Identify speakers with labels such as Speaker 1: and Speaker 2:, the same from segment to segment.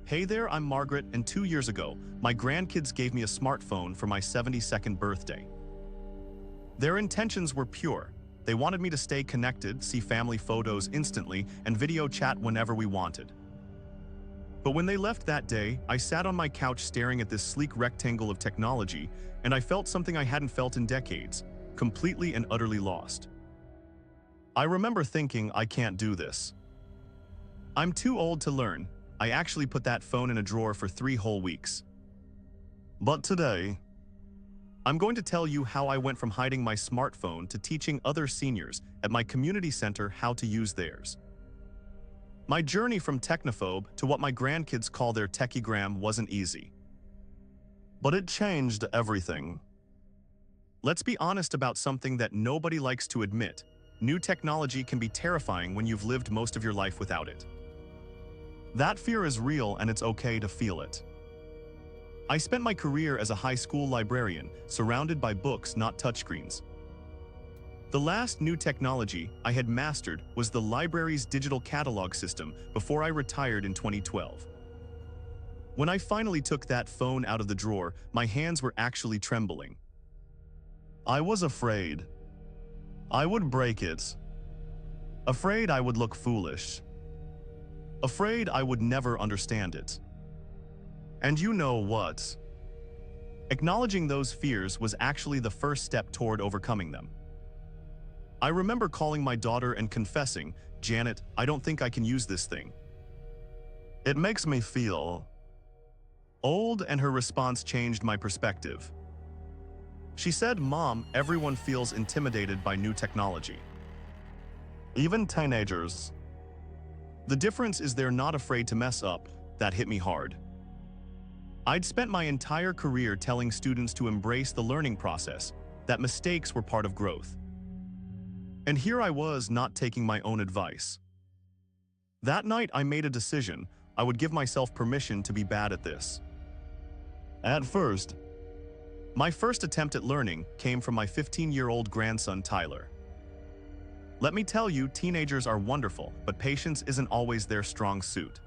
Speaker 1: Hey there, I'm Margaret, and 2 years ago, my grandkids gave me a smartphone for my 72nd birthday. Their intentions were pure. They wanted me to stay connected, see family photos instantly, and video chat whenever we wanted. But when they left that day, I sat on my couch staring at this sleek rectangle of technology, and I felt something I hadn't felt in decades, completely and utterly lost. I remember thinking, I can't do this. I'm too old to learn. I actually put that phone in a drawer for 3 whole weeks. But today, I'm going to tell you how I went from hiding my smartphone to teaching other seniors at my community center how to use theirs. My journey from technophobe to what my grandkids call their techiegram wasn't easy. But it changed everything. Let's be honest about something that nobody likes to admit. New technology can be terrifying when you've lived most of your life without it. That fear is real, and it's okay to feel it. I spent my career as a high school librarian, surrounded by books, not touchscreens. The last new technology I had mastered was the library's digital catalog system before I retired in 2012. When I finally took that phone out of the drawer, my hands were actually trembling. I was afraid. I would break it. Afraid I would look foolish. Afraid I would never understand it. And you know what? Acknowledging those fears was actually the first step toward overcoming them. I remember calling my daughter and confessing, "Janet, I don't think I can use this thing. It makes me feel old," and her response changed my perspective. She said, "Mom, everyone feels intimidated by new technology. Even teenagers. The difference is they're not afraid to mess up." That hit me hard. I'd spent my entire career telling students to embrace the learning process, that mistakes were part of growth. And here I was, not taking my own advice. That night I made a decision. I would give myself permission to be bad at this. At first, my first attempt at learning came from my 15-year-old grandson, Tyler. Let me tell you, teenagers are wonderful, but patience isn't always their strong suit.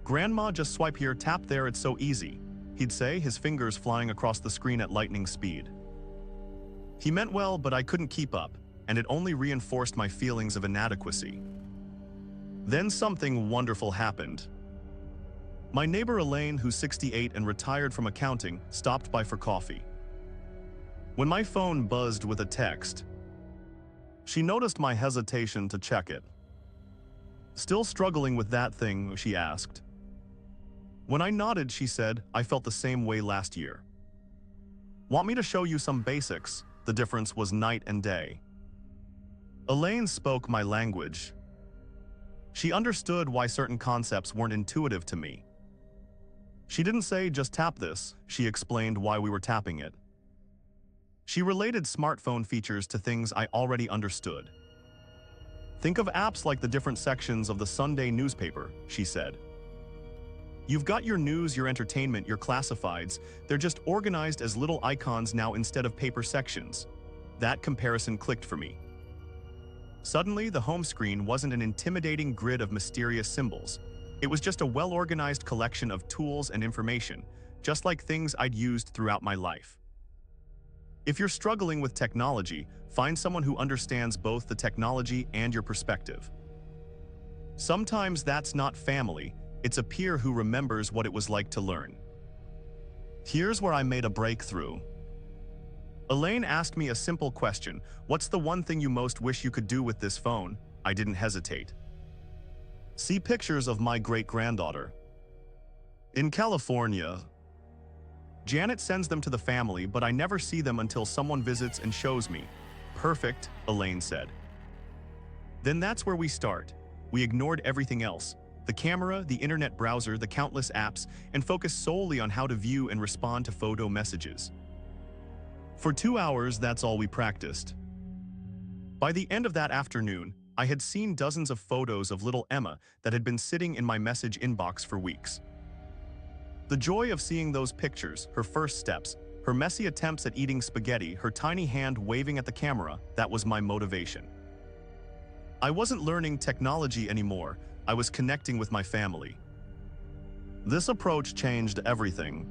Speaker 1: "Grandma, just swipe here, tap there, it's so easy," he'd say, his fingers flying across the screen at lightning speed. He meant well, but I couldn't keep up, and it only reinforced my feelings of inadequacy. Then something wonderful happened. My neighbor Elaine, who's 68 and retired from accounting, stopped by for coffee. When my phone buzzed with a text, she noticed my hesitation to check it. "Still struggling with that thing?" she asked. When I nodded, she said, "I felt the same way last year. Want me to show you some basics?" The difference was night and day. Elaine spoke my language. She understood why certain concepts weren't intuitive to me. She didn't say, "Just tap this," she explained why we were tapping it. She related smartphone features to things I already understood. "Think of apps like the different sections of the Sunday newspaper," she said. "You've got your news, your entertainment, your classifieds. They're just organized as little icons now instead of paper sections." That comparison clicked for me. Suddenly, the home screen wasn't an intimidating grid of mysterious symbols. It was just a well-organized collection of tools and information, just like things I'd used throughout my life. If you're struggling with technology, find someone who understands both the technology and your perspective. Sometimes that's not family, it's a peer who remembers what it was like to learn. Here's where I made a breakthrough. Elaine asked me a simple question: "What's the one thing you most wish you could do with this phone?" I didn't hesitate. "See pictures of my great-granddaughter in California. Janet sends them to the family, but I never see them until someone visits and shows me." "Perfect," Elaine said. Then that's where we start. We ignored everything else: the camera, the internet browser, the countless apps, and focused solely on how to view and respond to photo messages. For 2 hours, that's all we practiced. By the end of that afternoon, I had seen dozens of photos of little Emma that had been sitting in my message inbox for weeks. The joy of seeing those pictures, her first steps, her messy attempts at eating spaghetti, her tiny hand waving at the camera, that was my motivation. I wasn't learning technology anymore, I was connecting with my family. This approach changed everything.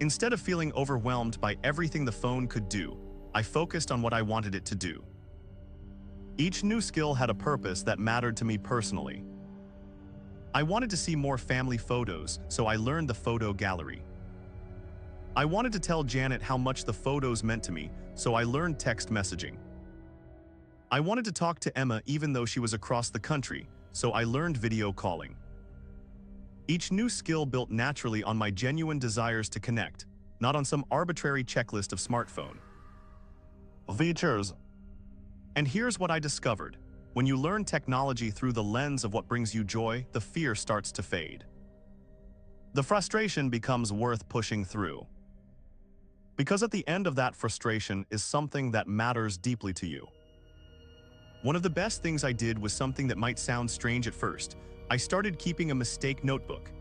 Speaker 1: Instead of feeling overwhelmed by everything the phone could do, I focused on what I wanted it to do. Each new skill had a purpose that mattered to me personally. I wanted to see more family photos, so I learned the photo gallery. I wanted to tell Janet how much the photos meant to me, so I learned text messaging. I wanted to talk to Emma even though she was across the country, so I learned video calling. Each new skill built naturally on my genuine desires to connect, not on some arbitrary checklist of smartphone features. And here's what I discovered. When you learn technology through the lens of what brings you joy, the fear starts to fade. The frustration becomes worth pushing through. Because at the end of that frustration is something that matters deeply to you. One of the best things I did was something that might sound strange at first. I started keeping a mistake notebook.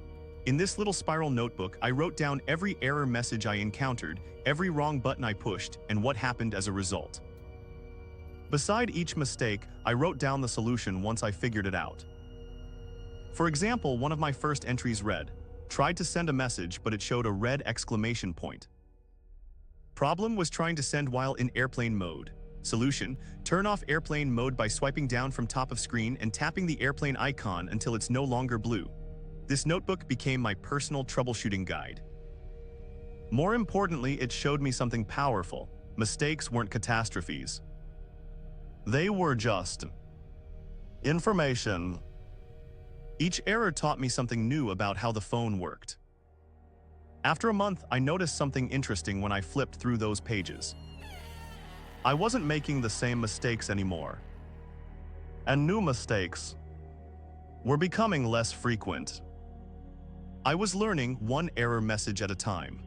Speaker 1: In this little spiral notebook, I wrote down every error message I encountered, every wrong button I pushed, and what happened as a result. Beside each mistake, I wrote down the solution once I figured it out. For example, one of my first entries read, "Tried to send a message, but it showed a red exclamation point." Problem was trying to send while in airplane mode. Solution, turn off airplane mode by swiping down from top of screen and tapping the airplane icon until it's no longer blue. This notebook became my personal troubleshooting guide. More importantly, it showed me something powerful. Mistakes weren't catastrophes. They were just information. Each error taught me something new about how the phone worked. After a month, I noticed something interesting when I flipped through those pages. I wasn't making the same mistakes anymore. And new mistakes were becoming less frequent. I was learning one error message at a time.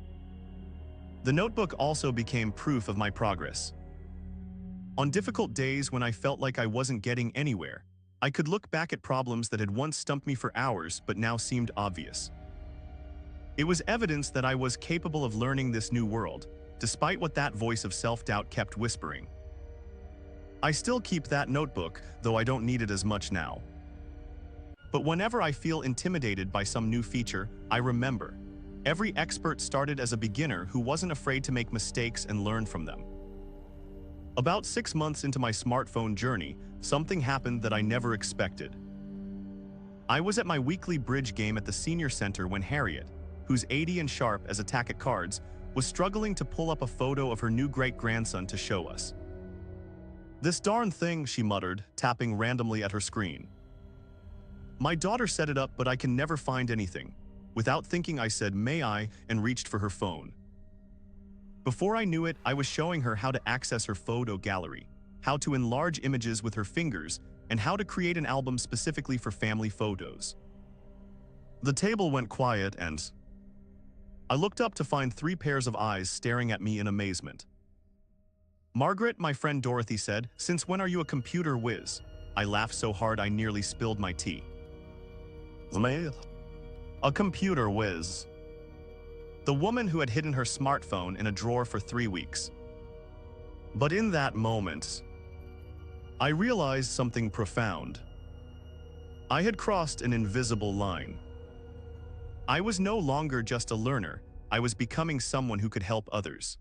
Speaker 1: The notebook also became proof of my progress. On difficult days when I felt like I wasn't getting anywhere, I could look back at problems that had once stumped me for hours but now seemed obvious. It was evidence that I was capable of learning this new world, despite what that voice of self-doubt kept whispering. I still keep that notebook, though I don't need it as much now. But whenever I feel intimidated by some new feature, I remember. Every expert started as a beginner who wasn't afraid to make mistakes and learn from them. About 6 months into my smartphone journey, something happened that I never expected. I was at my weekly bridge game at the senior center when Harriet, who's 80 and sharp as a tack at cards, was struggling to pull up a photo of her new great-grandson to show us. "This darn thing," she muttered, tapping randomly at her screen. "My daughter set it up, but I can never find anything." Without thinking, I said, "May I?" and reached for her phone. Before I knew it, I was showing her how to access her photo gallery, how to enlarge images with her fingers, and how to create an album specifically for family photos. The table went quiet and I looked up to find 3 pairs of eyes staring at me in amazement. "Margaret," my friend Dorothy said, "since when are you a computer whiz?" I laughed so hard I nearly spilled my tea. "Me? A computer whiz." The woman who had hidden her smartphone in a drawer for 3 weeks. But in that moment, I realized something profound. I had crossed an invisible line. I was no longer just a learner, I was becoming someone who could help others.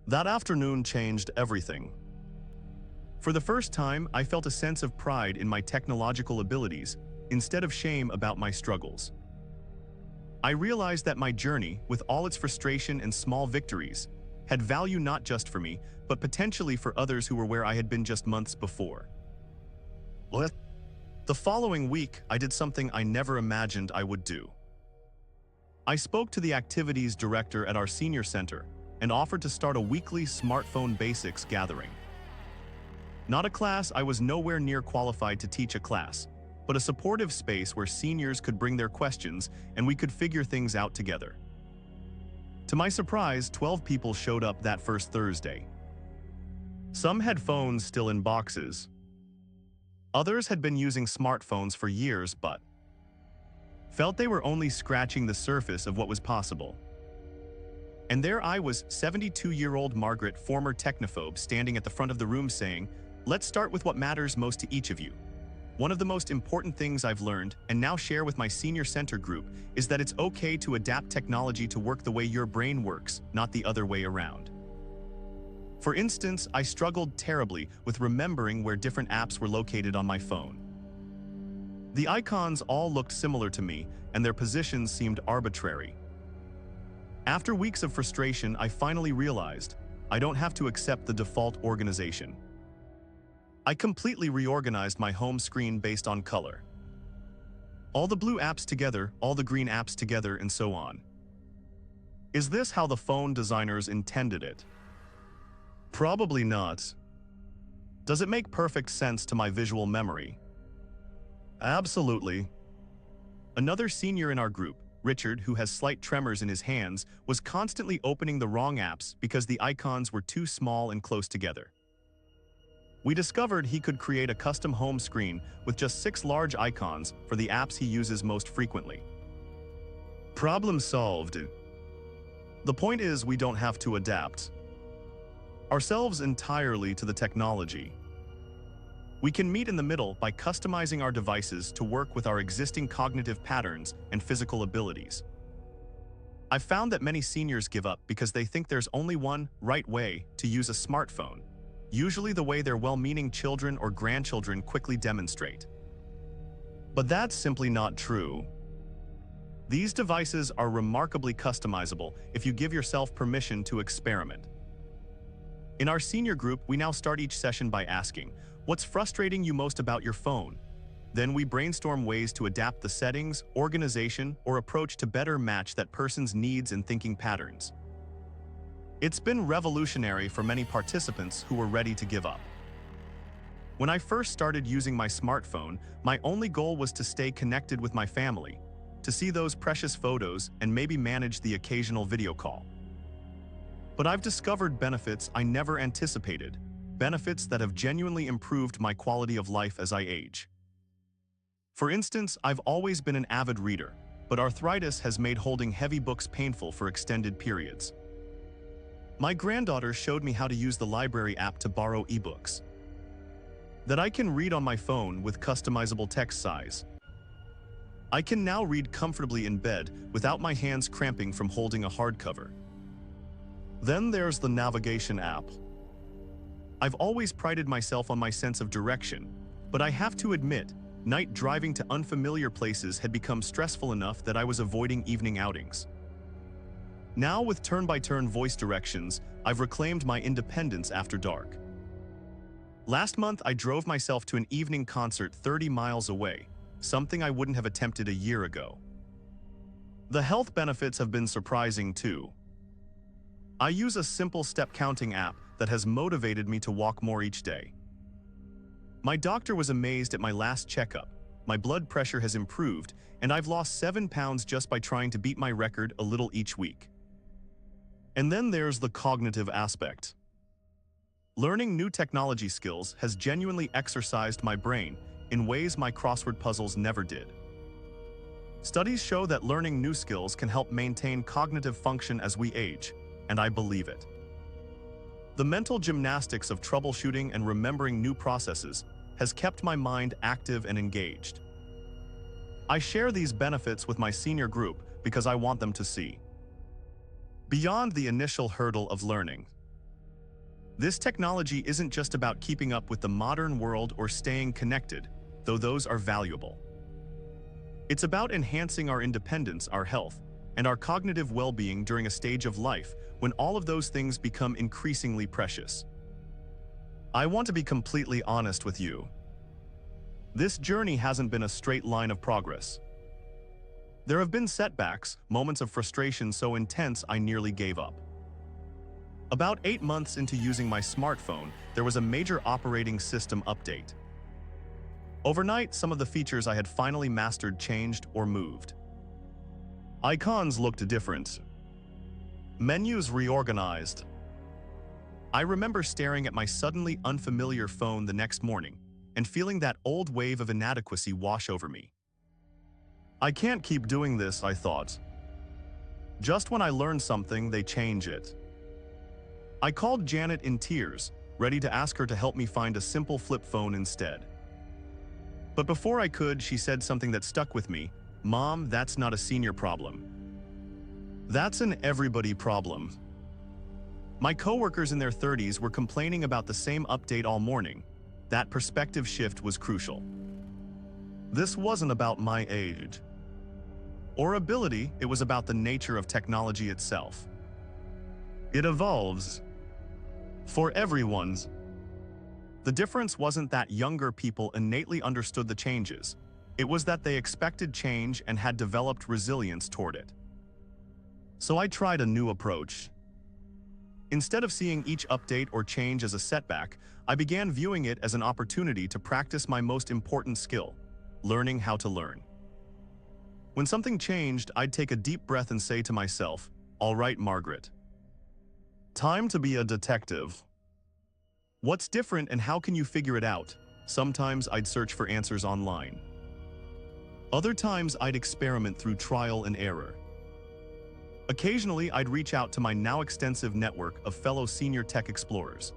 Speaker 1: That afternoon changed everything. For the first time, I felt a sense of pride in my technological abilities, instead of shame about my struggles. I realized that my journey, with all its frustration and small victories, had value not just for me, but potentially for others who were where I had been just months before. The following week, I did something I never imagined I would do. I spoke to the activities director at our senior center and offered to start a weekly smartphone basics gathering. Not a class, I was nowhere near qualified to teach a class, but a supportive space where seniors could bring their questions and we could figure things out together. To my surprise, 12 people showed up that first Thursday. Some had phones still in boxes. Others had been using smartphones for years but felt they were only scratching the surface of what was possible. And there I was, 72-year-old Margaret, former technophobe, standing at the front of the room saying, "Let's start with what matters most to each of you. One of the most important things I've learned, and now share with my senior center group, is that it's okay to adapt technology to work the way your brain works, not the other way around. For instance, I struggled terribly with remembering where different apps were located on my phone. The icons all looked similar to me, and their positions seemed arbitrary. After weeks of frustration, I finally realized I don't have to accept the default organization. I completely reorganized my home screen based on color. All the blue apps together, all the green apps together, and so on. Is this how the phone designers intended it? Probably not. Does it make perfect sense to my visual memory? Absolutely. Another senior in our group, Richard, who has slight tremors in his hands, was constantly opening the wrong apps because the icons were too small and close together. We discovered he could create a custom home screen with just 6 large icons for the apps he uses most frequently. Problem solved. The point is, we don't have to adapt ourselves entirely to the technology. We can meet in the middle by customizing our devices to work with our existing cognitive patterns and physical abilities. I've found that many seniors give up because they think there's only one right way to use a smartphone, usually the way their well-meaning children or grandchildren quickly demonstrate. But that's simply not true. These devices are remarkably customizable if you give yourself permission to experiment. In our senior group, we now start each session by asking, "What's frustrating you most about your phone?" Then we brainstorm ways to adapt the settings, organization, or approach to better match that person's needs and thinking patterns. It's been revolutionary for many participants who were ready to give up. When I first started using my smartphone, my only goal was to stay connected with my family, to see those precious photos and maybe manage the occasional video call. But I've discovered benefits I never anticipated, benefits that have genuinely improved my quality of life as I age. For instance, I've always been an avid reader, but arthritis has made holding heavy books painful for extended periods. My granddaughter showed me how to use the library app to borrow ebooks that I can read on my phone with customizable text size. I can now read comfortably in bed without my hands cramping from holding a hardcover. Then there's the navigation app. I've always prided myself on my sense of direction, but I have to admit, night driving to unfamiliar places had become stressful enough that I was avoiding evening outings. Now, with turn-by-turn voice directions, I've reclaimed my independence after dark. Last month, I drove myself to an evening concert 30 miles away, something I wouldn't have attempted a year ago. The health benefits have been surprising too. I use a simple step-counting app that has motivated me to walk more each day. My doctor was amazed at my last checkup. My blood pressure has improved, and I've lost 7 pounds just by trying to beat my record a little each week. And then there's the cognitive aspect. Learning new technology skills has genuinely exercised my brain in ways my crossword puzzles never did. Studies show that learning new skills can help maintain cognitive function as we age, and I believe it. The mental gymnastics of troubleshooting and remembering new processes has kept my mind active and engaged. I share these benefits with my senior group because I want them to see beyond the initial hurdle of learning. This technology isn't just about keeping up with the modern world or staying connected, though those are valuable. It's about enhancing our independence, our health, and our cognitive well-being during a stage of life when all of those things become increasingly precious. I want to be completely honest with you. This journey hasn't been a straight line of progress. There have been setbacks, moments of frustration so intense I nearly gave up. About 8 months into using my smartphone, there was a major operating system update. Overnight, some of the features I had finally mastered changed or moved. Icons looked different. Menus reorganized. I remember staring at my suddenly unfamiliar phone the next morning and feeling that old wave of inadequacy wash over me. I can't keep doing this, I thought. Just when I learn something, they change it. I called Janet in tears, ready to ask her to help me find a simple flip phone instead. But before I could, she said something that stuck with me. "Mom, that's not a senior problem. That's an everybody problem." My coworkers in their 30s were complaining about the same update all morning. That perspective shift was crucial. This wasn't about my age or ability, it was about the nature of technology itself. It evolves for everyone's. The difference wasn't that younger people innately understood the changes. It was that they expected change and had developed resilience toward it. So I tried a new approach. Instead of seeing each update or change as a setback, I began viewing it as an opportunity to practice my most important skill, learning how to learn. When something changed, I'd take a deep breath and say to myself, "All right, Margaret. Time to be a detective. What's different and how can you figure it out?" Sometimes I'd search for answers online. Other times I'd experiment through trial and error. Occasionally, I'd reach out to my now extensive network of fellow senior tech explorers.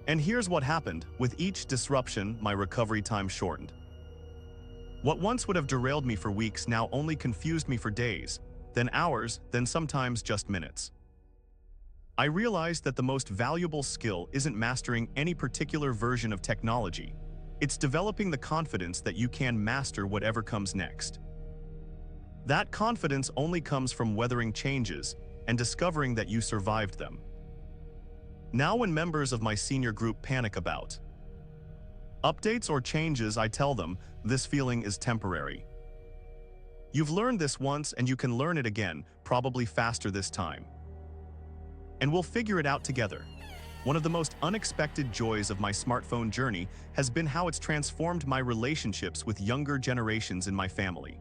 Speaker 1: And here's what happened. With each disruption, my recovery time shortened. What once would have derailed me for weeks now only confused me for days, then hours, then sometimes just minutes. I realized that the most valuable skill isn't mastering any particular version of technology. It's developing the confidence that you can master whatever comes next. That confidence only comes from weathering changes and discovering that you survived them. Now when members of my senior group panic about updates or changes, I tell them, this feeling is temporary. You've learned this once and you can learn it again, probably faster this time. And we'll figure it out together. One of the most unexpected joys of my smartphone journey has been how it's transformed my relationships with younger generations in my family.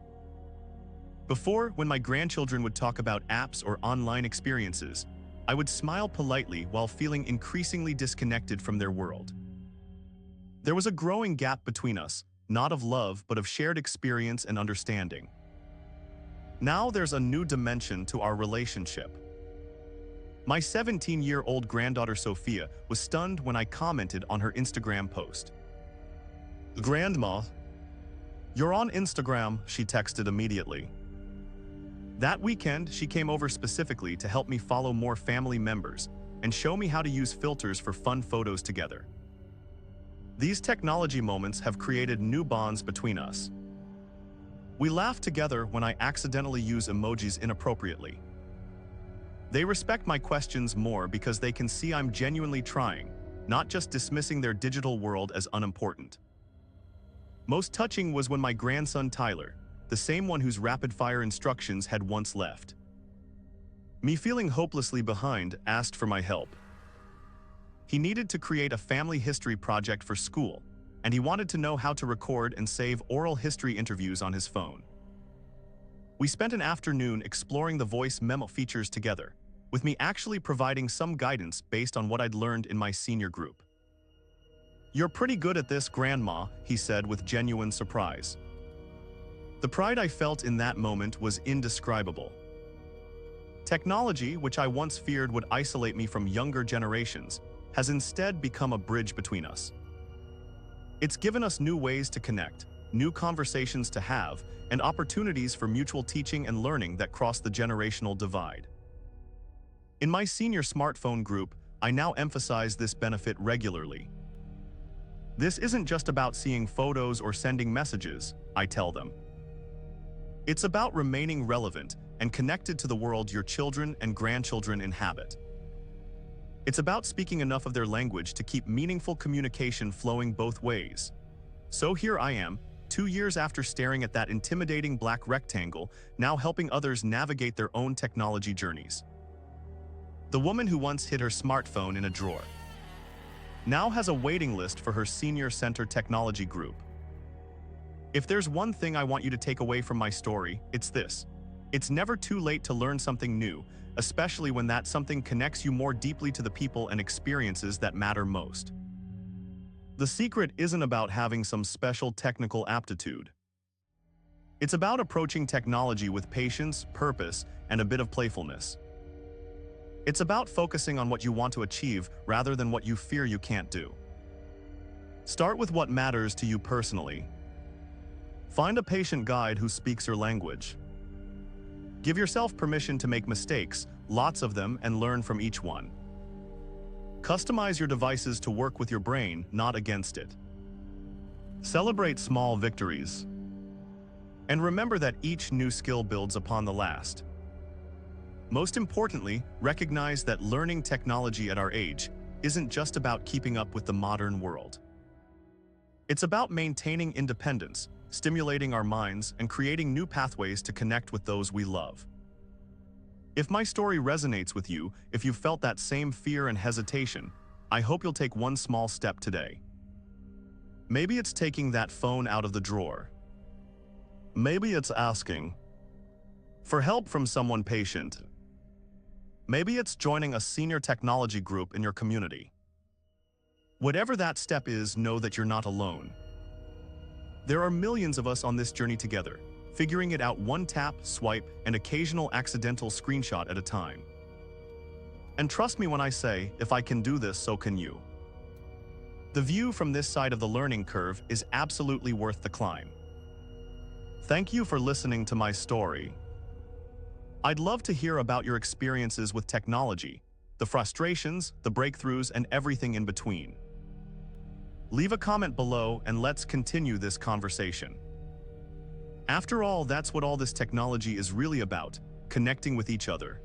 Speaker 1: Before, when my grandchildren would talk about apps or online experiences, I would smile politely while feeling increasingly disconnected from their world. There was a growing gap between us, not of love, but of shared experience and understanding. Now there's a new dimension to our relationship. My 17-year-old granddaughter Sophia was stunned when I commented on her Instagram post. "Grandma, you're on Instagram," she texted immediately. That weekend, she came over specifically to help me follow more family members and show me how to use filters for fun photos together. These technology moments have created new bonds between us. We laugh together when I accidentally use emojis inappropriately. They respect my questions more because they can see I'm genuinely trying, not just dismissing their digital world as unimportant. Most touching was when my grandson Tyler, the same one whose rapid-fire instructions had once left me feeling hopelessly behind, asked for my help. He needed to create a family history project for school, and he wanted to know how to record and save oral history interviews on his phone. We spent an afternoon exploring the voice memo features together, with me actually providing some guidance based on what I'd learned in my senior group. "You're pretty good at this, Grandma," he said with genuine surprise. The pride I felt in that moment was indescribable. Technology, which I once feared would isolate me from younger generations, has instead become a bridge between us. It's given us new ways to connect, new conversations to have, and opportunities for mutual teaching and learning that cross the generational divide. In my senior smartphone group, I now emphasize this benefit regularly. This isn't just about seeing photos or sending messages, I tell them. It's about remaining relevant and connected to the world your children and grandchildren inhabit. It's about speaking enough of their language to keep meaningful communication flowing both ways. So here I am, 2 years after staring at that intimidating black rectangle, now helping others navigate their own technology journeys. The woman who once hid her smartphone in a drawer now has a waiting list for her senior center technology group. If there's one thing I want you to take away from my story, it's this. It's never too late to learn something new, especially when that something connects you more deeply to the people and experiences that matter most. The secret isn't about having some special technical aptitude. It's about approaching technology with patience, purpose, and a bit of playfulness. It's about focusing on what you want to achieve rather than what you fear you can't do. Start with what matters to you personally, Find a patient guide who speaks your language. Give yourself permission to make mistakes, lots of them, and learn from each one. Customize your devices to work with your brain, not against it. Celebrate small victories. And remember that each new skill builds upon the last. Most importantly, recognize that learning technology at our age isn't just about keeping up with the modern world. It's about maintaining independence, stimulating our minds, and creating new pathways to connect with those we love. If my story resonates with you, if you've felt that same fear and hesitation, I hope you'll take one small step today. Maybe it's taking that phone out of the drawer. Maybe it's asking for help from someone patient. Maybe it's joining a senior technology group in your community. Whatever that step is, know that you're not alone. There are millions of us on this journey together, figuring it out one tap, swipe, and occasional accidental screenshot at a time. And trust me when I say, if I can do this, so can you. The view from this side of the learning curve is absolutely worth the climb. Thank you for listening to my story. I'd love to hear about your experiences with technology, the frustrations, the breakthroughs, and everything in between. Leave a comment below and let's continue this conversation. After all, that's what all this technology is really about, connecting with each other,